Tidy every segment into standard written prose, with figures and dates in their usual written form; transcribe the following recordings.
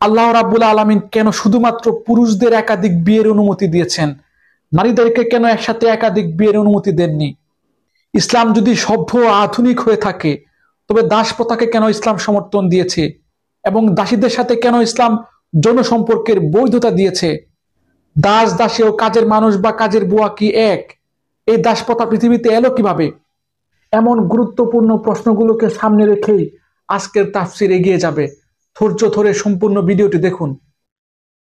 আল্লাহ রাব্বুল আলামিন কেন শুধুমাত্র পুরুষদের একাধিক বিয়ের অনুমতি দিয়েছেন, নারীদেরকে কেন একসাথে একাধিক বিয়ের অনুমতি দেননি? ইসলাম যদি সভ্য আধুনিক হয়ে থাকে তবে দাস প্রথাকে কেন ইসলাম সমর্থন দিয়েছে এবং দাসীদের সাথে কেন ইসলাম যৌন সম্পর্কের বৈধতা দিয়েছে? দাস দাসী ও কাজের মানুষ বা কাজের বুয়া কি এক? এই দাস প্রথা পৃথিবীতে এলো কিভাবে? এমন গুরুত্বপূর্ণ প্রশ্নগুলোকে সামনে রেখেই আজকের তাফসীর এগিয়ে যাবে। ধৈর্য ধরে সম্পূর্ণ ভিডিওটি দেখুন।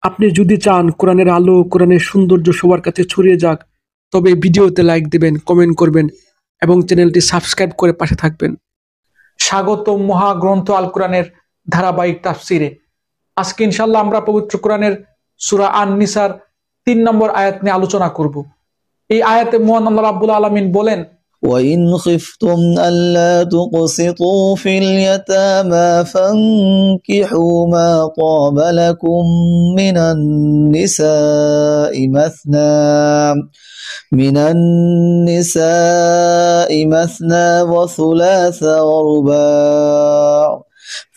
আপনি যদি চান কোরআনের আলো, কোরআনের সৌন্দর্য সবার কাছে ছড়িয়ে যাক, তবে ভিডিওতে লাইক দিবেন, কমেন্ট করবেন এবং চ্যানেলটি সাবস্ক্রাইব করে পাশে থাকবেন। স্বাগত মহাগ্রন্থ আল কোরআনের ধারাবাহিক তাফসীরে। আজকে ইনশাআল্লাহ আমরা পবিত্র কোরআনের সূরা আন-নিসার ৩ নম্বর আয়াত নিয়ে আলোচনা করব। এই আয়াতে মহান আল্লাহ রাব্বুল আলামিন বলেন, وَإِنْ خِفْتُمْ أَلَّا تُقْسِطُوا فِي الْيَتَامَى فَانكِحُوا مَا طَابَ لَكُم مِنَ النِّسَاءِ مَثْنَى وَثُلَاثَ وَرُبَاعَ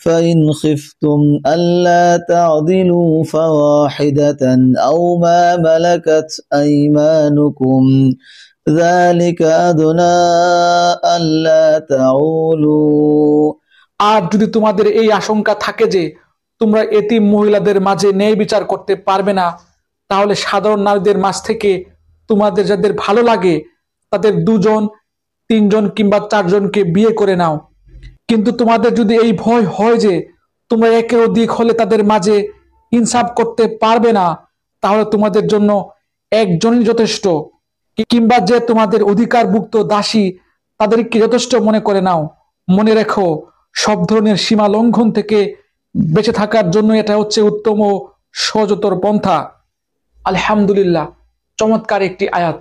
فَإِنْ خِفْتُمْ أَلَّا تَعْدِلُوا فَوَاحِدَةً أَوْ مَا مَلَكَتْ أَيْمَانُكُمْ ذَلِكَ أَدْنَى أَلَّا تَعُولُوا। আর যদি তোমাদের এই আশঙ্কা থাকে যে তোমরা এতিম মহিলাদের মাঝে ন্যায় বিচার করতে পারবে না, তাহলে সাধারণ নারীদের মাঝ থেকে তোমাদের যাদের ভালো লাগে তাদের 2 জন, 3 জন কিংবা 4 জনকে বিয়ে করে নাও। কিন্তু তোমাদের যদি এই ভয় হয় যে তোমরা একের অধিক হলে তাদের মাঝে ইনসাফ করতে পারবে না, তাহলে তোমাদের জন্য একজনই যথেষ্ট, কিংবা যে তোমাদের অধিকারভুক্ত দাসী তাদেরকে যথেষ্ট মনে করে নাও। মনে রেখো, সব ধরনের সীমা লঙ্ঘন থেকে বেঁচে থাকার জন্য এটা হচ্ছে উত্তম ও সহজতর পন্থা। আলহামদুলিল্লাহ, চমৎকার একটি আয়াত।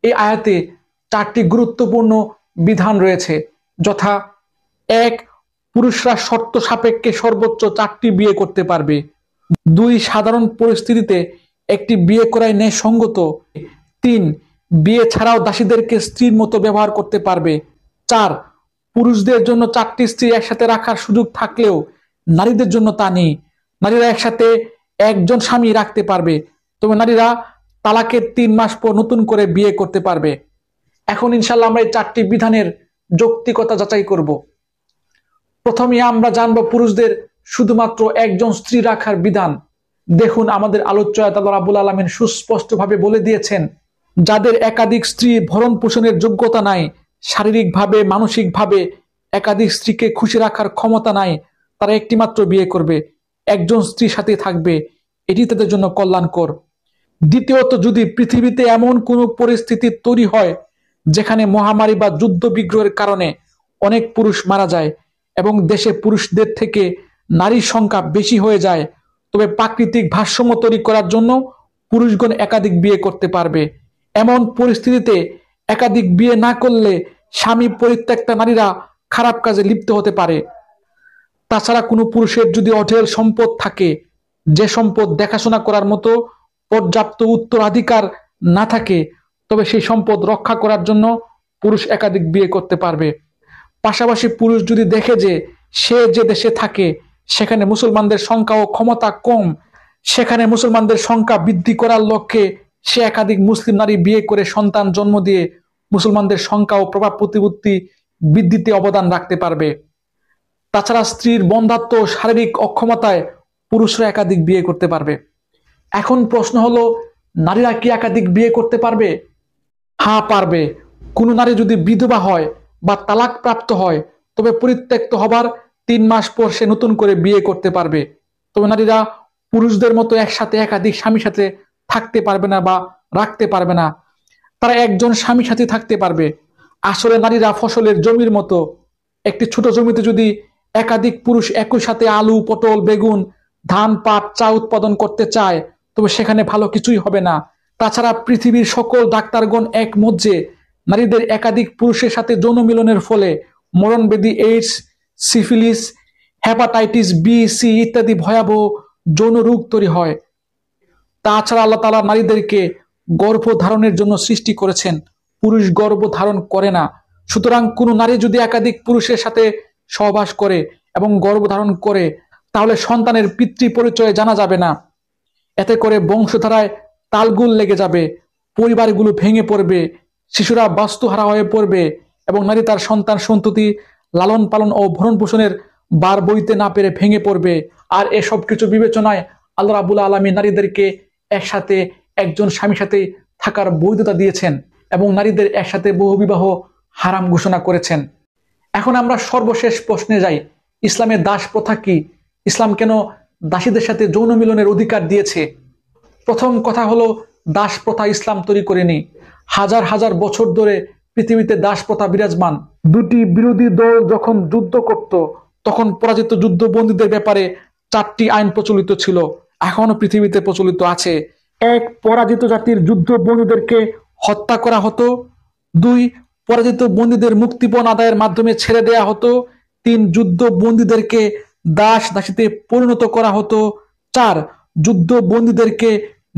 এই আয়াতে 4টি গুরুত্বপূর্ণ বিধান রয়েছে, যথা 1. পুরুষরা শর্ত সাপেক্ষে সর্বোচ্চ 4টি বিয়ে করতে পারবে। 2. সাধারণ পরিস্থিতিতে একটি বিয়ে করাই ন্যায়সঙ্গত। 3. বিয়ে ছাড়াও দাসীদেরকে স্ত্রীর মতো ব্যবহার করতে পারবে। 4. পুরুষদের জন্য 4টি স্ত্রী একসাথে রাখার সুযোগ থাকলেও নারীদের জন্য তা নেই। নারীরা একসাথে একজন স্বামী রাখতে পারবে, তবে নারীরা তালাকের 3 মাস পর নতুন করে বিয়ে করতে পারবে। এখন ইনশাআল্লাহ আমরা এই 4টি বিধানের যৌক্তিকতা যাচাই করব। প্রথমে আমরা জানবো পুরুষদের শুধুমাত্র একজন স্ত্রী রাখার বিধান। দেখুন, আমাদের আলোচ্য আয়াতে আল্লাহ রাব্বুল আলামিন সুস্পষ্টভাবে বলে দিয়েছেন, যাদের একাধিক স্ত্রী ভরণ পোষণের যোগ্যতা নাই, শারীরিকভাবে মানসিকভাবে একাধিক স্ত্রীকে খুশি রাখার ক্ষমতা নাই, তারা একটি মাত্র বিয়ে করবে, একজন স্ত্রীর সাথে থাকবে, এটি তাদের জন্য কল্যাণকর। দ্বিতীয়ত, যদি পৃথিবীতে এমন কোনো পরিস্থিতি তৈরি হয় যেখানে মহামারী বা যুদ্ধ বিগ্রহের কারণে অনেক পুরুষ মারা যায় এবং দেশে পুরুষদের থেকে নারীর সংখ্যা বেশি হয়ে যায়, তবে প্রাকৃতিক ভারসাম্য তৈরি করার জন্য পুরুষগণ একাধিক বিয়ে করতে পারবে। এমন পরিস্থিতিতে একাধিক বিয়ে না করলে স্বামী পরিত্যক্তা নারীরা খারাপ কাজে লিপ্ত হতে পারে। তাছাড়া কোনো পুরুষের যদি অঢেল সম্পদ থাকে, যে সম্পদ দেখাশোনা করার মতো পর্যাপ্ত উত্তরাধিকার না থাকে, তবে সেই সম্পদ রক্ষা করার জন্য পুরুষ একাধিক বিয়ে করতে পারবে। পাশাপাশি পুরুষ যদি দেখে যে সে যে দেশে থাকে সেখানে মুসলমানদের সংখ্যা ও ক্ষমতা কম, সেখানে মুসলমানদের সংখ্যা বৃদ্ধি করার লক্ষ্যে সে একাধিক মুসলিম নারী বিয়ে করে সন্তান জন্ম দিয়ে মুসলমানদের সংখ্যা ও প্রভাব প্রতিপত্তি বৃদ্ধিতে অবদান রাখতে পারবে। তাছাড়া স্ত্রীর বন্ধ্যাত্ব ও শারীরিক অক্ষমতায় পুরুষরা একাধিক বিয়ে করতে পারবে। এখন প্রশ্ন হলো, নারীরা কি একাধিক বিয়ে করতে পারবে? হ্যাঁ, পারবে। কোনো নারী যদি বিধবা হয় বা তালাক প্রাপ্ত হয়, তবে পরিত্যক্ত হবার 3 মাস পর সে নতুন করে বিয়ে করতে পারবে। তবে নারীরা পুরুষদের মতো একসাথে একাধিক স্বামীর সাথে থাকতে পারবে না বা রাখতে পারবে না, তারা একজন স্বামীর সাথে থাকতে পারবে। আসলে নারীরা ফসলের জমির মতো, একটি ছোট জমিতে যদি একাধিক পুরুষ একই সাথে আলু, পটল, বেগুন, ধান, পাট, চা উৎপাদন করতে চায়, তবে সেখানে ভালো কিছুই হবে না। তাছাড়া পৃথিবীর সকল ডাক্তারগণ একমত যে নারীদের একাধিক পুরুষের সাথে যৌন মিলনের ফলে মরণব্যাধি AIDS, syphilis, hepatitis B, C ইত্যাদি ভয়াবহ যৌন রোগ তৈরি হয়। তাছাড়া আল্লাহ তাআলা নারীদেরকে গর্ভধারণের জন্য সৃষ্টি করেছেন, পুরুষ গর্ভ ধারণ করে না। সুতরাং কোনো নারী যদি একাধিক পুরুষের সাথে সহবাস করে এবং গর্ভধারণ করে, তাহলে সন্তানের পিতৃ পরিচয় জানা যাবে না। এতে করে বংশধারায় তালগুল লেগে যাবে, পরিবারগুলো ভেঙে পড়বে, শিশুরা বাস্তুহারা হয়ে পড়বে এবং নারী তার সন্তান সন্ততি লালন পালন ও ভরণ পোষণের বার বইতে না পেরে ভেঙে পড়বে। আর এসব কিছু বিবেচনায় আল্লাহ রাব্বুল আলামিন নারীদেরকে একসাথে একজন স্বামীর সাথে থাকার বৈধতা দিয়েছেন এবং নারীদের একসাথে বহুবিবাহ হারাম ঘোষণা করেছেন। এখন আমরা সর্বশেষ প্রশ্নে যাই, ইসলামের দাস প্রথা কি? ইসলাম কেন দাসীদের সাথে যৌন মিলনের অধিকার দিয়েছে? প্রথম কথা হলো, দাস প্রথা ইসলাম তৈরি করেনি। হাজার হাজার বছর ধরে পৃথিবীতে দাস প্রথা বিরাজমান। দুটি বিরোধী দল যখন যুদ্ধ করত তখন পরাজিত যুদ্ধবন্দীদের ব্যাপারে 4টি আইন প্রচলিত ছিল, এখনো পৃথিবীতে প্রচলিত আছে। 1, পরাজিত জাতির যুদ্ধবন্দীদেরকে হত্যা করা হতো। 2, পরাজিত বন্দীদের মুক্তিপণ আদায়ের মাধ্যমে ছেড়ে দেয়া হতো। 3, যুদ্ধবন্দীদেরকে দাস দাসীতে পরিণত করা হতো। 4, যুদ্ধবন্দীদেরকে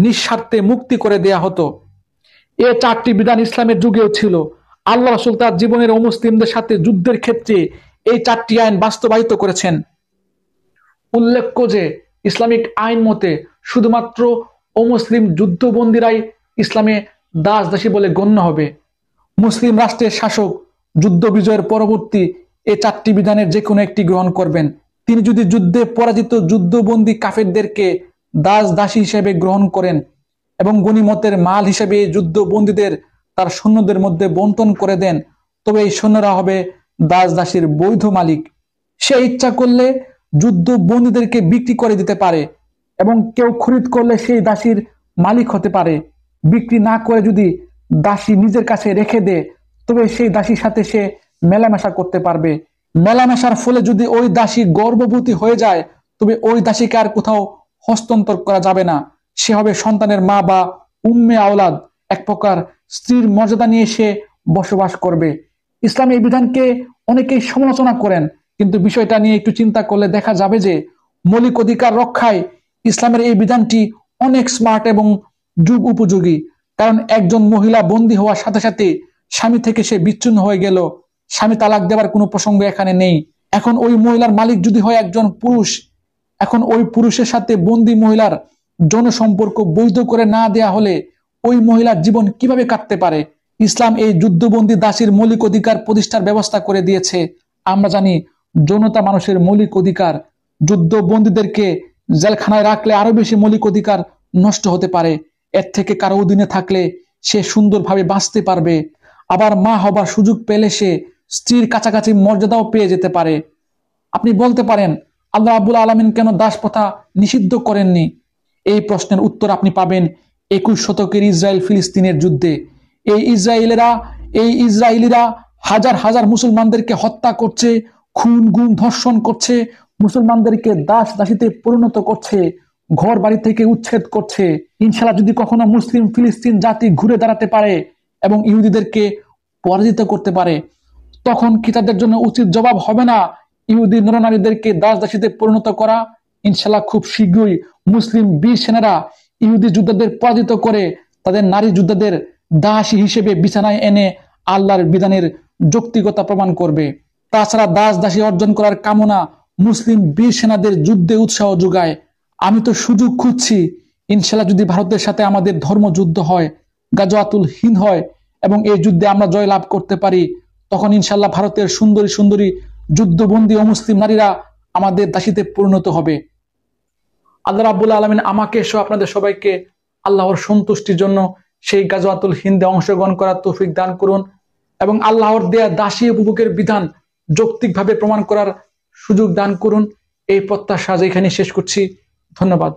নিঃস্বার্থে মুক্তি করে দেয়া হতো। এই 4টি বিধান ইসলামের যুগেও ছিল। আল্লাহ রাসূল তার জীবনের অমুসলিমদের সাথে যুদ্ধের ক্ষেত্রে এই 4টি আইন বাস্তবায়িত করেছেন। উল্লেখ্য যে ইসলামিক আইন মতে শুধুমাত্র অমুসলিম যুদ্ধবন্দীরাই ইসলামে দাস দাসী বলে গণ্য হবে। মুসলিম রাষ্ট্রের শাসক যুদ্ধ বিজয়ের পরবর্তী এই 4টি বিধানের যে কোনো একটি গ্রহণ করবেন। তিনি যদি যুদ্ধে পরাজিত যুদ্ধবন্দী কাফেরদেরকে দাস দাসী হিসেবে গ্রহণ করেন এবং গনিমতের মাল হিসেবে যুদ্ধবন্দীদের তার সৈন্যদের মধ্যে বন্টন করে দেন, তবে এই সৈন্যরা হবে দাস দাসীর বৈধ মালিক। সে ইচ্ছা করলে যুদ্ধবন্দীদেরকে বিক্রি করে দিতে পারে এবং কেউ খরিদ করলে সেই দাসীর মালিক হতে পারে। বিক্রি না করে যদি দাসী নিজের কাছে রেখে দেয় তবে সেই দাসীর সাথে সে মেলামেশা করতে পারবে। মেলামেশার ফলে যদি ওই দাসী গর্ভবতী হয়ে যায় তবে ওই দাসীকে আর কোথাও হস্তান্তর করা যাবে না। সে হবে সন্তানের মা বা উম্মে আওলাদ, এক প্রকার স্ত্রীর মর্যাদা নিয়ে সে বসবাস করবে। ইসলাম এই বিধানকে অনেকেই সমালোচনা করেন, কিন্তু বিষয়টা নিয়ে একটু চিন্তা করলে দেখা যাবে যে মৌলিক অধিকার রক্ষায় ইসলামের এই বিধানটি অনেক স্মার্ট এবং যুগ উপযোগী। কারণ একজন মহিলা বন্দী হওয়ার সাথে সাথে স্বামী থেকে সে বিচ্ছিন্ন হয়ে গেল, স্বামী তালাক দেওয়ার কোনো প্রসঙ্গ এখানে নেই। এখন ওই মহিলার মালিক যদি হয় একজন পুরুষ, এখন ওই পুরুষের সাথে বন্দী মহিলার যৌন সম্পর্ক বৈধ করে না দেয়া হলে ওই মহিলার জীবন কিভাবে কাটতে পারে? ইসলাম এই যুদ্ধবন্দী দাসীর মৌলিক অধিকার প্রতিষ্ঠার ব্যবস্থা করে দিয়েছে। আমরা জানি যৌনতা মানুষের মৌলিক অধিকার। যুদ্ধবন্দীদেরকে জেলখানায় রাখলে আরো বেশি মৌলিক অধিকার নষ্ট হতে পারে। এর থেকে কারো অধীনে থাকলে সে সুন্দরভাবে বাঁচতে পারবে, আবার মা হবার সুযোগ পেলে সে স্ত্রীর কাছাকাছি মর্যাদাও পেয়ে যেতে পারে। আপনি বলতে পারেন, আল্লাহ রাব্বুল আলামিন কেন দাস প্রথা নিষিদ্ধ করেননি? এই প্রশ্নের উত্তর আপনি পাবেন 21 শতকের ইসরায়েল ফিলিস্তিনের যুদ্ধে। এই ইসরায়েলিরা হাজার হাজার মুসলমানদেরকে হত্যা করছে, খুন গুম ধর্ষণ করছে, মুসলমানদেরকে দাস দাসীতে পরিণত করছে, ঘর বাড়ি থেকে উচ্ছেদ করছে। ইনশাআল্লাহ যদি কখনো মুসলিম ফিলিস্তিন জাতি ঘুরে দাঁড়াতে পারে এবং ইহুদিদেরকে পরাজিত করতে পারে, তখন কি তাদের জন্য উচিত জবাব হবে না ইহুদি নরনারীদেরকে দাস দাসীতে পরিণত করা? ইনশাআল্লাহ খুব শীঘ্রই মুসলিম বীর সেনারা ইহুদি যোদ্ধাদের পরাজিত করে তাদের নারী যোদ্ধাদের দাসী হিসেবে বিছানায় এনে আল্লাহর বিধানের যৌক্তিকতা প্রমাণ করবে। তাছাড়া দাস দাসী অর্জন করার কামনা মুসলিম বীর সেনাদের যুদ্ধে উৎসাহ যোগায়। আমি তো সুযোগ খুঁজছি, ইনশাআল্লাহ যদি ভারতের সাথে আমাদের ধর্মযুদ্ধ হয়, গাজওয়াতুল হিন্দ হয় এবং এই যুদ্ধে আমরা জয় লাভ করতে পারি, তখন ইনশাআল্লাহ ভারতের সুন্দরী সুন্দরী যুদ্ধবন্দী অমুসলিম নারীরা আমাদের দাসীতে পরিণত হবে। আল্লাহ রাব্বুল আলামিন আমাকে সহ আপনাদের সবাইকে আল্লাহর সন্তুষ্টির জন্য সেই গাজওয়াতুল হিন্দে অংশগ্রহণ করার তৌফিক দান করুন এবং আল্লাহর দেয়া দাসী উপভোগের বিধান যৌক্তিকভাবে প্রমাণ করার সুযোগ দান করুন। এই প্রত্যাশা এখানে শেষ করছি। ধন্যবাদ।